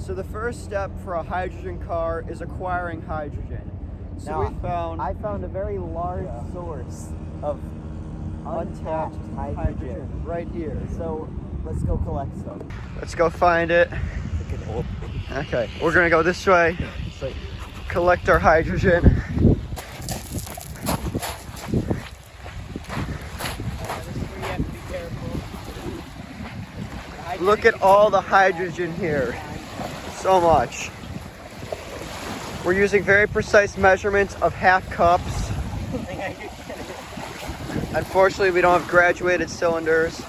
So the first step for a hydrogen car is acquiring hydrogen. So now, I found a very large source of untapped hydrogen right here. So let's go collect some. Let's go find it. Okay, we're gonna go this way. Collect our hydrogen. Look at all the hydrogen here. So much. We're using very precise measurements of half cups. Unfortunately, we don't have graduated cylinders.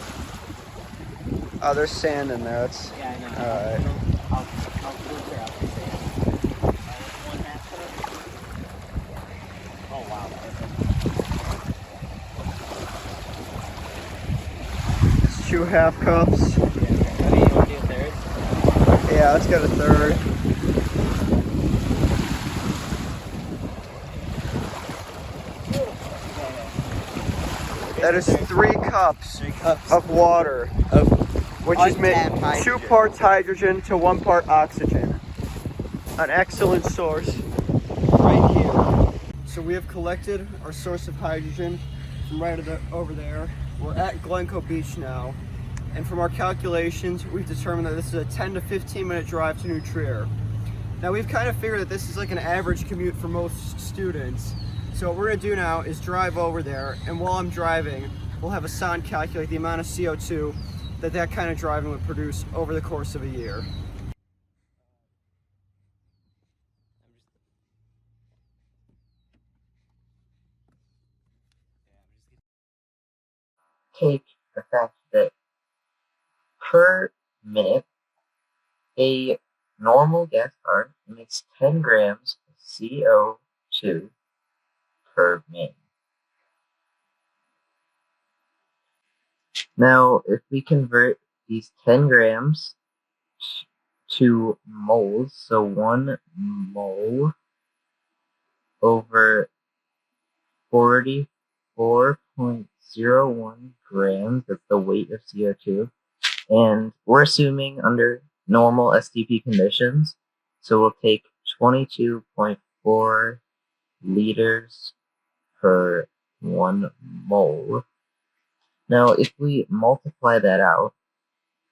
Oh, there's sand in there. That's alright. It's 2 half cups. Yeah, let's get a third. That is 3 cups of water, which is made 2 parts hydrogen to 1 part oxygen. An excellent source right here. So we have collected our source of hydrogen from right over there. We're at Glencoe Beach now. And from our calculations, we've determined that this is a 10 to 15 minute drive to New Trier. Now we've kind of figured that this is like an average commute for most students. So what we're gonna do now is drive over there, and while I'm driving, we'll have Hassan calculate the amount of CO2 that kind of driving would produce over the course of a year. Take the fact that per minute, a normal gas car emits 10 grams of CO2 per minute. Now, if we convert these 10 grams to moles, so 1 mole over 44.01 grams, that's the weight of CO2. And we're assuming under normal STP conditions, so we'll take 22.4 liters per 1 mole. Now, if we multiply that out,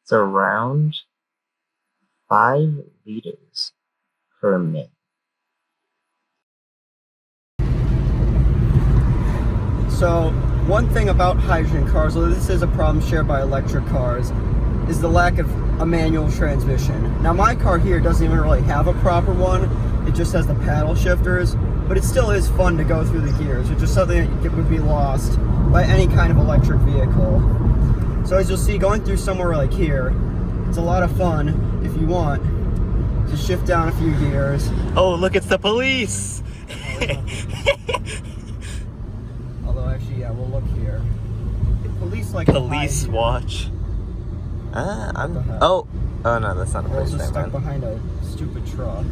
it's around 5 liters per minute. So one thing about hydrogen cars, although this is a problem shared by electric cars, is the lack of a manual transmission. Now my car here doesn't even really have a proper one. It just has the paddle shifters, but it still is fun to go through the gears, which is something that would be lost by any kind of electric vehicle. So as you'll see, going through somewhere like here, it's a lot of fun if you want to shift down a few gears. Oh, look, it's the police! Although actually, yeah, we'll look here. Police like Police watch. Oh no, that's not a police. police We're thing, stuck man. behind a stupid truck,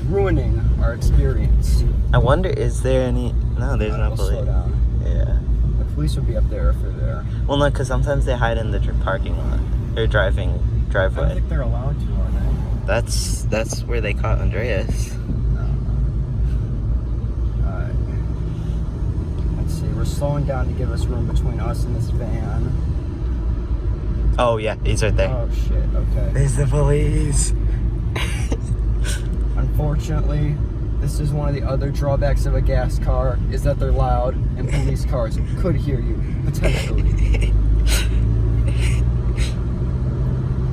ruining our experience. I wonder, is there any? No, there's no We'll police. slow down. Yeah. The police would be up there if they're there. Well, no, because sometimes they hide in the parking lot or I driveway. don't think they're allowed to, are they? That's where they caught Andreas. Alright. Let's see, we're slowing down to give us room between us and this van. Oh yeah, he's right there. Oh shit, okay. There's the police. Unfortunately, this is one of the other drawbacks of a gas car, is that they're loud, and police cars could hear you, potentially.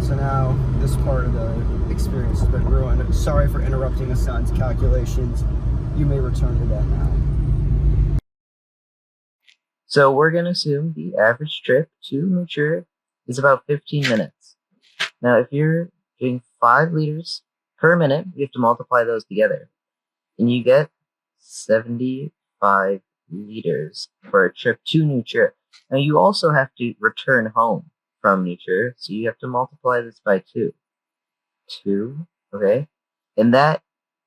So now, this part of the experience has been ruined. Sorry for interrupting Hassan's calculations. You may return to that now. So we're going to assume the average trip to New Trier is about 15 minutes. Now, if you're doing 5 liters per minute, you have to multiply those together. And you get 75 liters for a trip to New Trier. Now, you also have to return home from New Trier, so you have to multiply this by 2. 2, okay? And that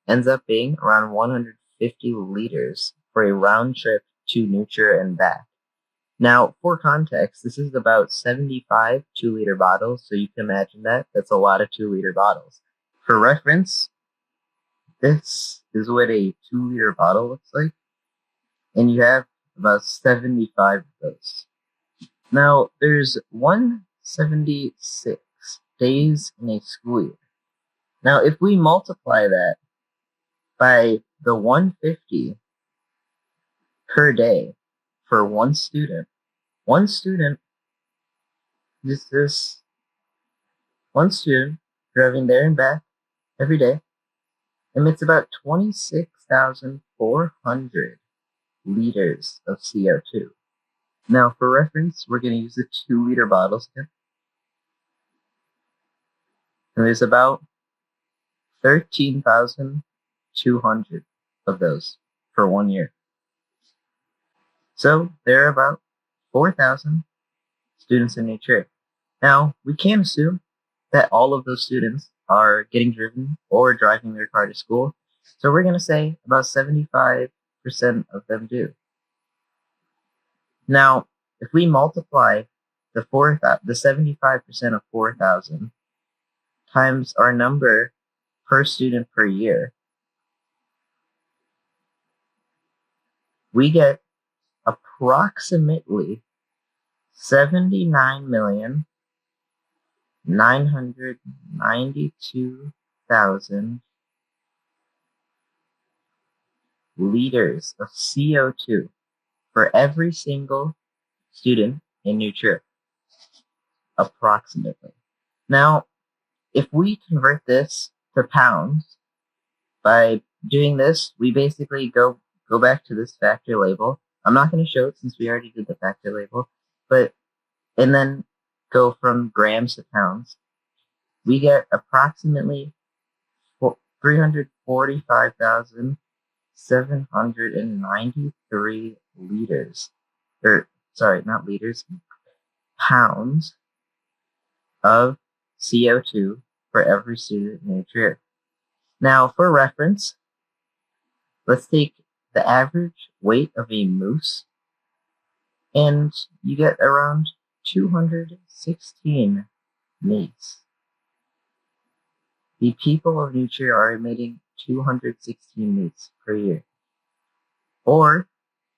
ends up being around 150 liters for a round trip to New Trier and back. Now, for context, this is about 75 2-liter bottles, so you can imagine that. That's a lot of 2-liter bottles. For reference, this is what a 2-liter bottle looks like, and you have about 75 of those. Now, there's 176 days in a school year. Now, if we multiply that by the 150 per day for one student this one student driving there and back every day emits about 26,400 liters of CO2. Now, for reference, we're going to use the 2-liter bottles here. And there's about 13,200 of those for 1 year. So there are about 4,000 students in New Trier. Now, we can't assume that all of those students are getting driven or driving their car to school. So we're going to say about 75% of them do. Now, if we multiply the 75% of 4,000 times our number per student per year, we get approximately 79,992,000 liters of CO2 for every single student in New Trier, approximately. Now, if we convert this to pounds, by doing this, we basically go back to this factor label. I'm not going to show it since we already did the factor label, and then go from grams to pounds. We get approximately 345,793 pounds of CO2 for every student in New Trier. Now, for reference, let's take the average weight of a moose, and you get around 216 meats. The people of New Trier are emitting 216 meats per year. Or,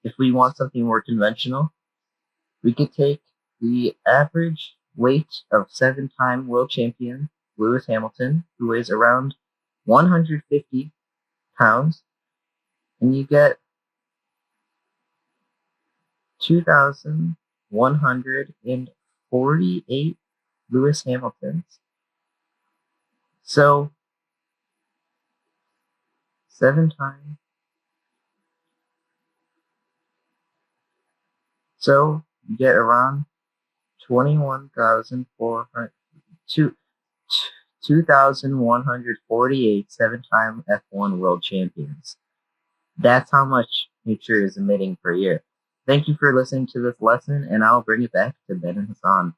if we want something more conventional, we could take the average weight of 7-time world champion Lewis Hamilton, who weighs around 150 pounds, and you get 2,148 Lewis Hamiltons. So, 7 times. So, you get around 2,148 7-time F1 world champions. That's how much New Trier is emitting per year. Thank you for listening to this lesson, and I'll bring it back to Ben and Hassan.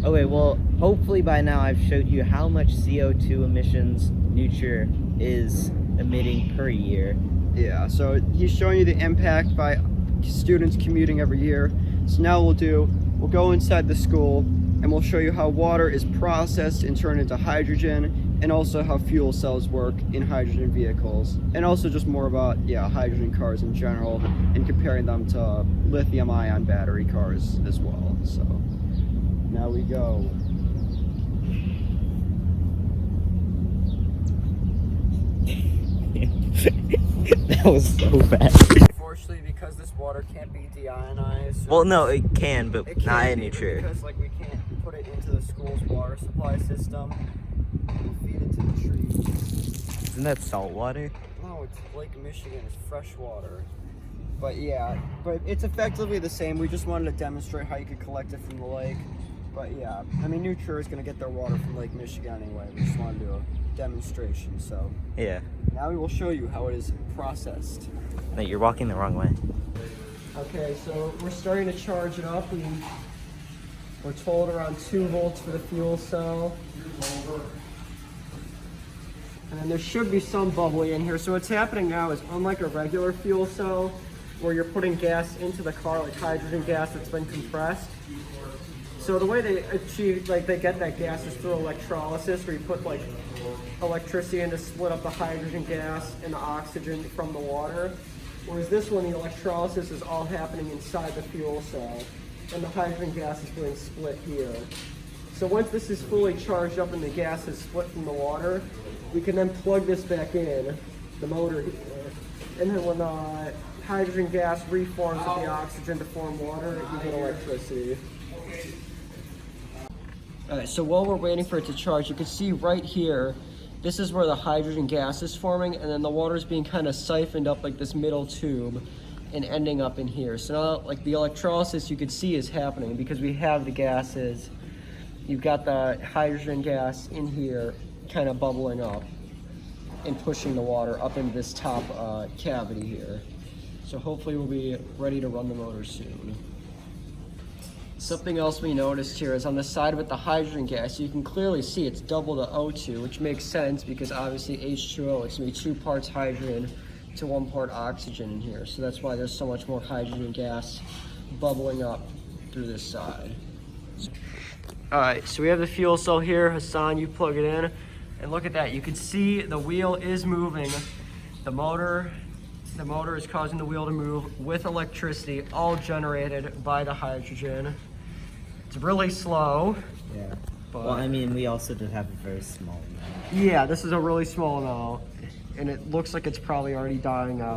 Okay, well, hopefully by now I've showed you how much CO2 emissions New Trier is emitting per year. Yeah, so he's showing you the impact by students commuting every year. So now we'll go inside the school and we'll show you how water is processed and turned into hydrogen, and also how fuel cells work in hydrogen vehicles, and also just more about hydrogen cars in general and comparing them to lithium-ion battery cars as well. So now we go. That was so bad. Unfortunately, because this water can't be deionized. Well, no, it can, but it not can in be, New Trier. because we can't put it into the school's water supply system. We'll feed it to the trees. Isn't that salt water? No, it's Lake Michigan. It's fresh water. But it's effectively the same. We just wanted to demonstrate how you could collect it from the lake. But yeah, I mean, New Trier is going to get their water from Lake Michigan anyway. We just wanted to do a demonstration. So Yeah. now we will show you how it is processed. No, you're walking the wrong way. Okay, so we're starting to charge it up. We're told around 2 volts for the fuel cell. And then there should be some bubbly in here. So what's happening now is, unlike a regular fuel cell, where you're putting gas into the car, like hydrogen gas that's been compressed, So the way they achieve, like they get that gas is through electrolysis, where you put like electricity in to split up the hydrogen gas and the oxygen from the water. Whereas this one, the electrolysis is all happening inside the fuel cell, and the hydrogen gas is being split here. So once this is fully charged up and the gas is split from the water, we can then plug this back in, the motor here, and then when the hydrogen gas reforms with the oxygen to form water, you get electricity. Alright, so while we're waiting for it to charge, you can see right here, this is where the hydrogen gas is forming, and then the water is being kind of siphoned up like this middle tube and ending up in here. So now, like the electrolysis you can see is happening because we have the gases. You've got the hydrogen gas in here kind of bubbling up and pushing the water up into this top cavity here. So hopefully we'll be ready to run the motor soon. Something else we noticed here is on the side with the hydrogen gas, you can clearly see it's double the O2, which makes sense because obviously H2O, it's going to be 2 parts hydrogen to 1 part oxygen in here. So that's why there's so much more hydrogen gas bubbling up through this side. Alright, so we have the fuel cell here. Hassan, you plug it in. And look at that, you can see the wheel is moving. The motor is causing the wheel to move with electricity, all generated by the hydrogen. It's really slow. Yeah. But Well, I mean, we also did have a very small amount. yeah, this is a really small amount. And it looks like it's probably already dying out.